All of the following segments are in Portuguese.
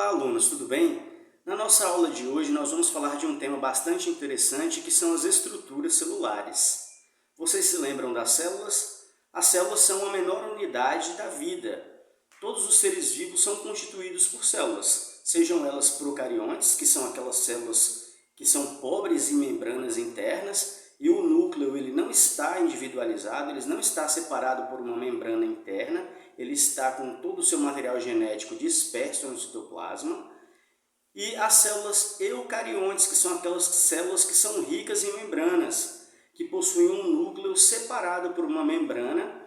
Olá, alunos, tudo bem? Na nossa aula de hoje, nós vamos falar de um tema bastante interessante, que são as estruturas celulares. Vocês se lembram das células? As células são a menor unidade da vida. Todos os seres vivos são constituídos por células, sejam elas procariontes, que são aquelas células que são pobres em membranas internas, e o núcleo ele não está individualizado, ele não está separado por uma membrana interna, ele está com todo o seu material genético disperso no citoplasma. E as células eucariontes, que são aquelas células que são ricas em membranas, que possuem um núcleo separado por uma membrana,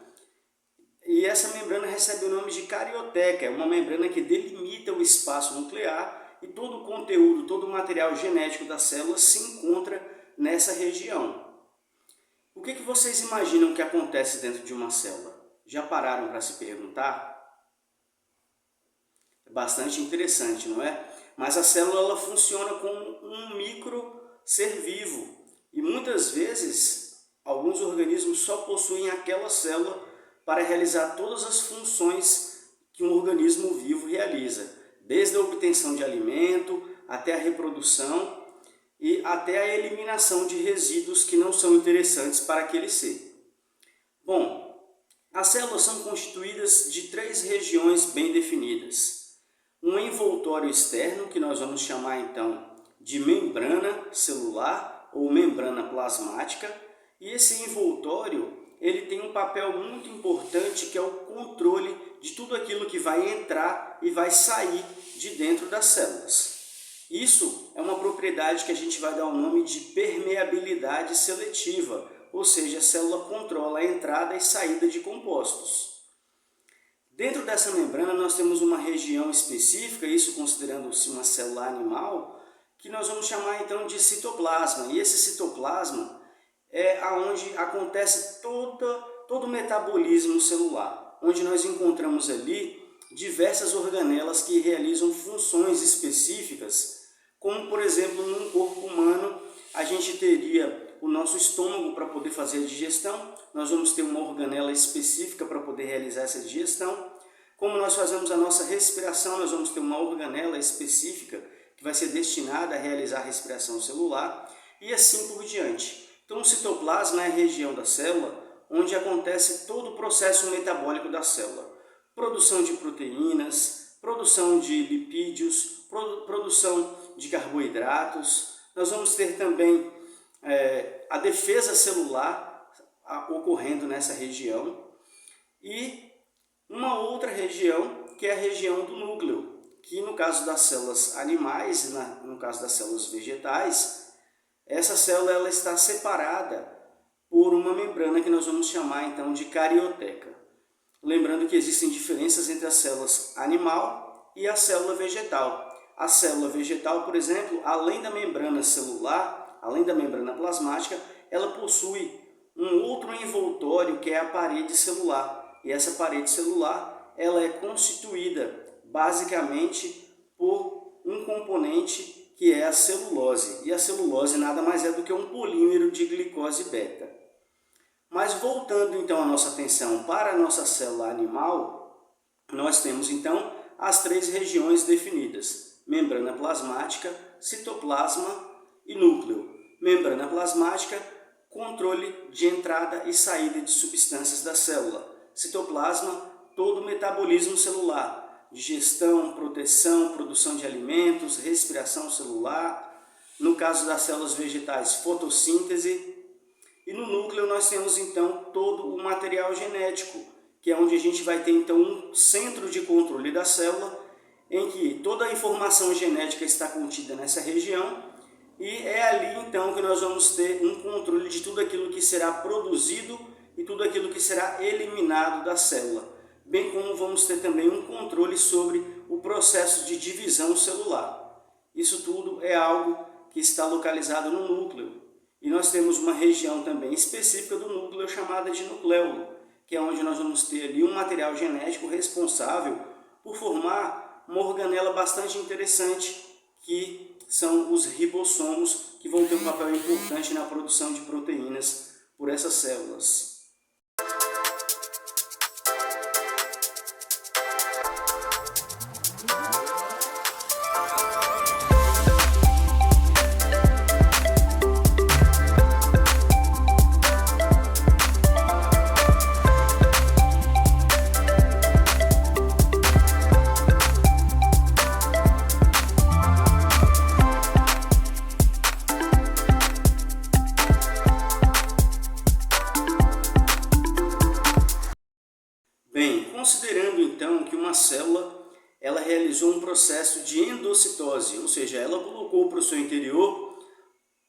e essa membrana recebe o nome de carioteca, é uma membrana que delimita o espaço nuclear e todo o conteúdo, todo o material genético das células se encontra nessa região. O que vocês imaginam que acontece dentro de uma célula? Já pararam para se perguntar? É bastante interessante, não é? Mas a célula ela funciona como um micro ser vivo e muitas vezes alguns organismos só possuem aquela célula para realizar todas as funções que um organismo vivo realiza, desde a obtenção de alimento até a reprodução e até a eliminação de resíduos que não são interessantes para aquele ser. Bom, as células são constituídas de 3 regiões bem definidas. Um envoltório externo, que nós vamos chamar então de membrana celular ou membrana plasmática, e esse envoltório ele tem um papel muito importante, que é o controle de tudo aquilo que vai entrar e vai sair de dentro das células. Isso é uma propriedade que a gente vai dar o nome de permeabilidade seletiva, ou seja, a célula controla a entrada e saída de compostos. Dentro dessa membrana nós temos uma região específica, isso considerando-se uma célula animal, que nós vamos chamar então de citoplasma. E esse citoplasma é onde acontece todo o metabolismo celular, onde nós encontramos ali diversas organelas que realizam funções específicas, como por exemplo num corpo humano a gente teria o nosso estômago para poder fazer a digestão, nós vamos ter uma organela específica para poder realizar essa digestão. Como nós fazemos a nossa respiração, nós vamos ter uma organela específica que vai ser destinada a realizar a respiração celular e assim por diante. Então o citoplasma é a região da célula onde acontece todo o processo metabólico da célula. Produção de proteínas, produção de lipídios, produção de carboidratos. Nós vamos ter também a defesa celular ocorrendo nessa região e uma outra região que é a região do núcleo, que no caso das células animais, no caso das células vegetais, essa célula ela está separada por uma membrana que nós vamos chamar então de carioteca. Lembrando que existem diferenças entre as células animal e a célula vegetal. A célula vegetal, por exemplo, além da membrana celular, além da membrana plasmática, ela possui um outro envoltório que é a parede celular. E essa parede celular ela é constituída basicamente por um componente que é a celulose. E a celulose nada mais é do que um polímero de glicose beta. Mas voltando então a nossa atenção para a nossa célula animal, nós temos então as 3 regiões definidas: membrana plasmática, citoplasma e núcleo. Membrana plasmática, controle de entrada e saída de substâncias da célula. Citoplasma, todo o metabolismo celular, digestão, proteção, produção de alimentos, respiração celular. No caso das células vegetais, fotossíntese. E no núcleo nós temos então todo o material genético, que é onde a gente vai ter então um centro de controle da célula, em que toda a informação genética está contida nessa região, e é ali então que nós vamos ter um controle de tudo aquilo que será produzido e tudo aquilo que será eliminado da célula, bem como vamos ter também um controle sobre o processo de divisão celular. Isso tudo é algo que está localizado no núcleo. E nós temos uma região também específica do núcleo chamada de nucleolo, que é onde nós vamos ter ali um material genético responsável por formar uma organela bastante interessante, que são os ribossomos, que vão ter um papel importante na produção de proteínas por essas células. uma célula ela realizou um processo de endocitose, ou seja, ela colocou para o seu interior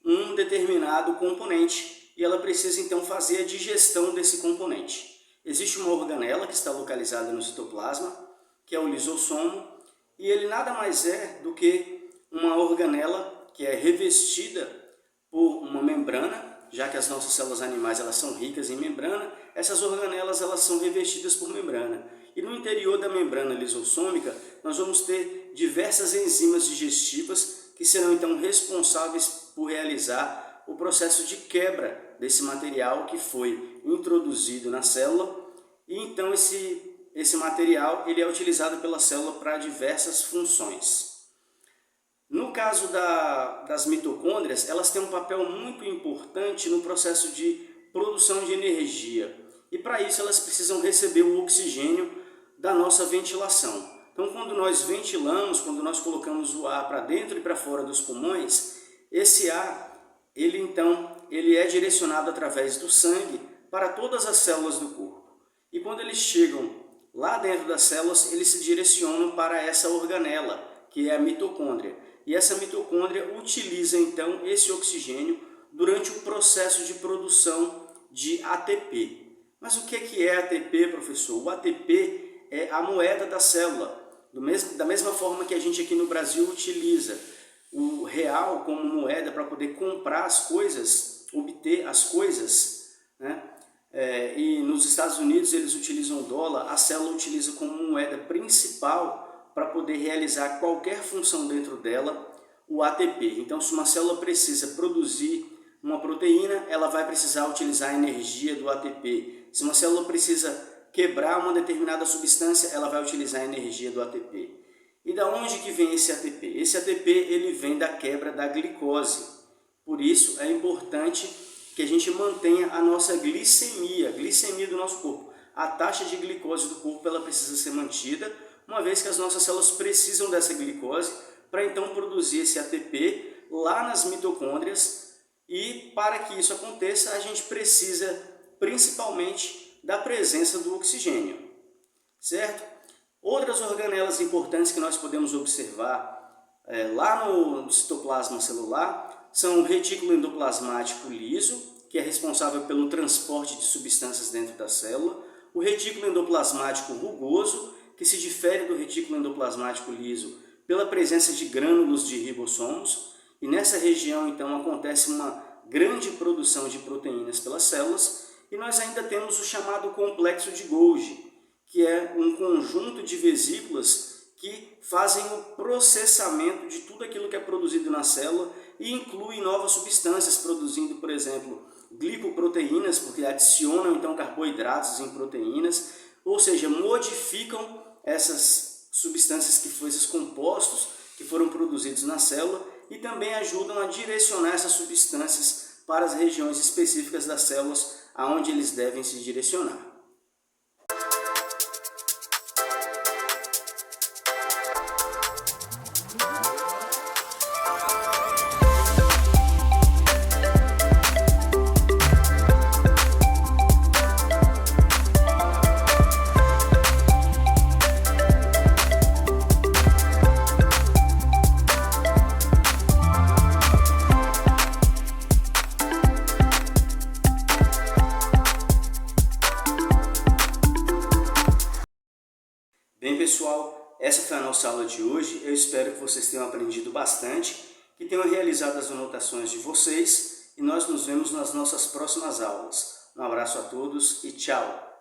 um determinado componente e ela precisa então fazer a digestão desse componente. Existe uma organela que está localizada no citoplasma, que é o lisossomo, e ele nada mais é do que uma organela que é revestida por uma membrana, já que as nossas células animais elas são ricas em membrana, essas organelas elas são revestidas por membrana. E no interior da membrana lisossômica nós vamos ter diversas enzimas digestivas que serão então responsáveis por realizar o processo de quebra desse material que foi introduzido na célula, e então esse material ele é utilizado pela célula para diversas funções. No caso das mitocôndrias, elas têm um papel muito importante no processo de produção de energia, e para isso elas precisam receber o oxigênio da nossa ventilação. Então, quando nós ventilamos, quando nós colocamos o ar para dentro e para fora dos pulmões, esse ar ele é direcionado através do sangue para todas as células do corpo. E quando eles chegam lá dentro das células, eles se direcionam para essa organela, que é a mitocôndria. E essa mitocôndria utiliza então esse oxigênio durante o processo de produção de ATP. Mas o que é ATP, professor? O ATP é a moeda da célula, da mesma forma que a gente aqui no Brasil utiliza o real como moeda para poder comprar as coisas, obter as coisas, né? E nos Estados Unidos eles utilizam o dólar, a célula utiliza como moeda principal para poder realizar qualquer função dentro dela o ATP. Então, se uma célula precisa produzir uma proteína, ela vai precisar utilizar a energia do ATP. Se uma célula precisa quebrar uma determinada substância, ela vai utilizar a energia do ATP. E da onde que vem esse ATP? Esse ATP ele vem da quebra da glicose. Por isso é importante que a gente mantenha a nossa glicemia do nosso corpo. A taxa de glicose do corpo ela precisa ser mantida, uma vez que as nossas células precisam dessa glicose para então produzir esse ATP lá nas mitocôndrias, e para que isso aconteça a gente precisa principalmente da presença do oxigênio, certo? Outras organelas importantes que nós podemos observar lá no citoplasma celular são o retículo endoplasmático liso, que é responsável pelo transporte de substâncias dentro da célula, o retículo endoplasmático rugoso, que se difere do retículo endoplasmático liso pela presença de grânulos de ribossomos, e nessa região então acontece uma grande produção de proteínas pelas células. E nós ainda temos o chamado complexo de Golgi, que é um conjunto de vesículas que fazem o processamento de tudo aquilo que é produzido na célula e inclui novas substâncias, produzindo, por exemplo, glicoproteínas, porque adicionam então carboidratos em proteínas, ou seja, modificam essas substâncias, esses compostos que foram produzidos na célula, e também ajudam a direcionar essas substâncias para as regiões específicas das células aonde eles devem se direcionar. Bem, pessoal, essa foi a nossa aula de hoje. Eu espero que vocês tenham aprendido bastante, que tenham realizado as anotações de vocês, e nós nos vemos nas nossas próximas aulas. Um abraço a todos e tchau!